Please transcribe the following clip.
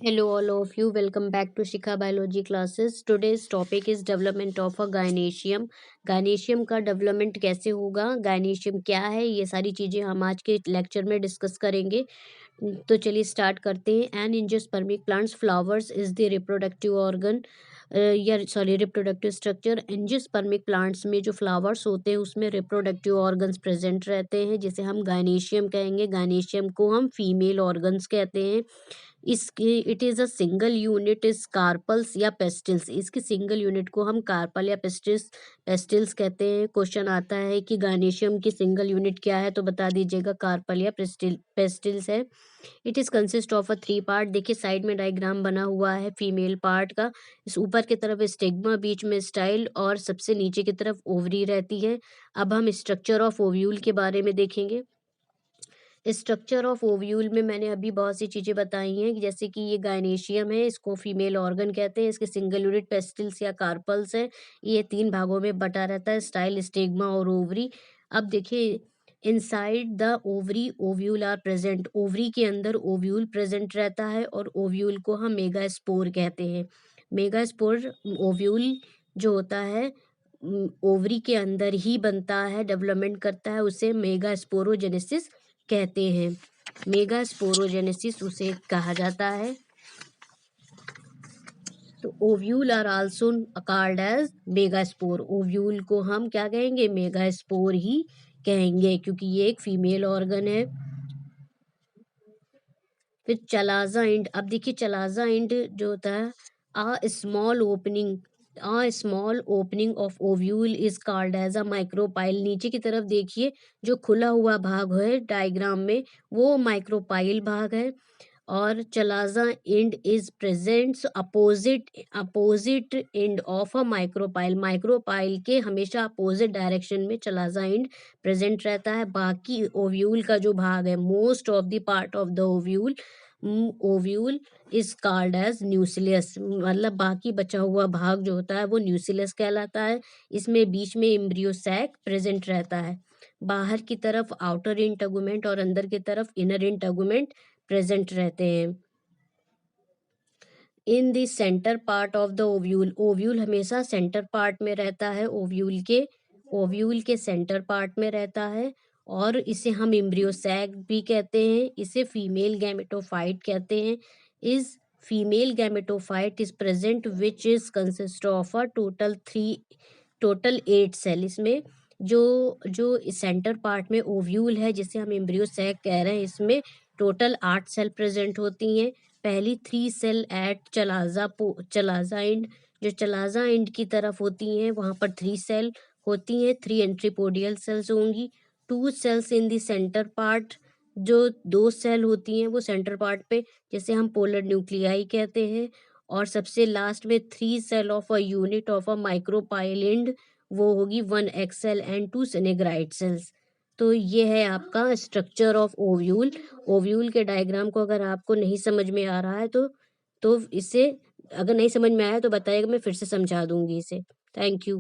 Hello, all of you. Welcome back to Shikha Biology classes. Today's topic is development of a gynoecium. Gynoecium का development कैसे होगा, gynoecium क्या है, ये सारी चीज़ें हम आज के लेक्चर में डिस्कस करेंगे. तो चलिए स्टार्ट करते हैं. An angiospermic plants flowers is the reproductive organ या sorry reproductive structure. Angiospermic plants में जो फ्लावर्स होते हैं उसमें रिप्रोडक्टिव ऑर्गन्स प्रेजेंट रहते हैं, जिसे हम गायनेशियम कहेंगे. गायनेशियम को हम फीमेल ऑर्गन्स कहते हैं. इसकी it is a single unit is carpels या पेस्टिल्स. इसकी सिंगल यूनिट को हम कार्पल या पेस्टिल्स कहते हैं. क्वेश्चन आता है कि गायनेशियम की सिंगल यूनिट क्या है, तो बता दीजिएगा कार्पल या पेस्टिल्स है. It is consist of a 3 part. देखिए साइड में डायग्राम बना हुआ है फीमेल पार्ट का. इस ऊपर की तरफ स्टिग्मा, बीच में स्टाइल और सबसे नीचे की तरफ ओवरी रहती है. अब हम स्ट्रक्चर ऑफ ओव्यूल के बारे में देखेंगे. स्ट्रक्चर ऑफ ओव्यूल में मैंने अभी बहुत सी चीज़ें बताई हैं कि जैसे कि ये गायनेशियम है, इसको फीमेल ऑर्गन कहते हैं. इसके सिंगल यूनिट पेस्टिल्स या कार्पल्स है. ये 3 भागों में बटा रहता है, स्टाइल, स्टिग्मा और ओवरी. अब देखिए inside the ovary ovule are present. Ovary के अंदर ओव्यूल प्रेजेंट रहता है और ओव्यूल को हम मेगास्पोर कहते हैं. मेगास्पोर ओव्यूल जो होता है ओवरी के अंदर ही बनता है, डेवलपमेंट करता है, उसे मेगास्पोरोजेनेसिस कहते हैं. मेगास्पोरोजेनेसिस उसे कहा जाता है. तो ovule are also called as megaspore. Ovule को हम क्या कहेंगे, मेगास्पोर ही कहेंगे, क्योंकि ये एक फीमेल ऑर्गन है. फिर चलाजा इंड. अब देखिए चलाजा इंड जो होता है, a small opening of ovule is called as a micropyle. नीचे की तरफ देखिए जो खुला हुआ भाग है डायग्राम में, वो माइक्रोपाइल भाग है. और chalaza end is presents opposite end of a micropyle. Micropyle के हमेशा अपोजिट डायरेक्शन में चलाजा इंड प्रेजेंट रहता है. बाकी ओव्यूल का जो भाग है, most of the part of the ovule is called as nucleus. मतलब बाकी बचा हुआ भाग जो होता है वो न्यूक्लियस कहलाता है. इसमें बीच में एम्ब्रियो सैक प्रेजेंट रहता है. बाहर की तरफ आउटर इंटगुमेंट और अंदर की तरफ इनर इंटगुमेंट प्रेजेंट रहते हैं. इन the centre part of the ovule. Ovule हमेशा सेंटर पार्ट में रहता है. ओव्यूल के सेंटर पार्ट में रहता है और इसे हम एम्ब्रियो सैक भी कहते हैं. इसे फीमेल गैमेटोफाइट कहते हैं. इस female gametophyte is present which is consist of a total 8 cell. इसमें जो जो सेंटर पार्ट में ओव्यूल है, जिसे हम एम्ब्रियो सैक कह रहे हैं, इसमें टोटल 8 सेल प्रेजेंट होती हैं. पहली 3 सेल एट चलाजा एंड. जो चलाजा एंड की तरफ होती हैं वहां पर 3 सेल होती हैं. 3 एंट्रीपोडियल सेल्स होंगी. 2 cells in the centre part. जो 2 सेल होती हैं वो सेंटर पार्ट पे, जैसे हम पोलर न्यूक्लियाई कहते हैं. और सबसे लास्ट में 3 cell of a unit of a micropylar end, वो होगी 1 एक्सेल एंड 2 सेनेग्राइड सेल्स. तो ये है आपका स्ट्रक्चर ऑफ ओव्यूल. ओव्यूल के डायग्राम को अगर आपको नहीं समझ में आ रहा है तो इसे, अगर नहीं समझ में आया तो बताइएगा, मैं फिर से समझा दूंगी इसे. Thank you.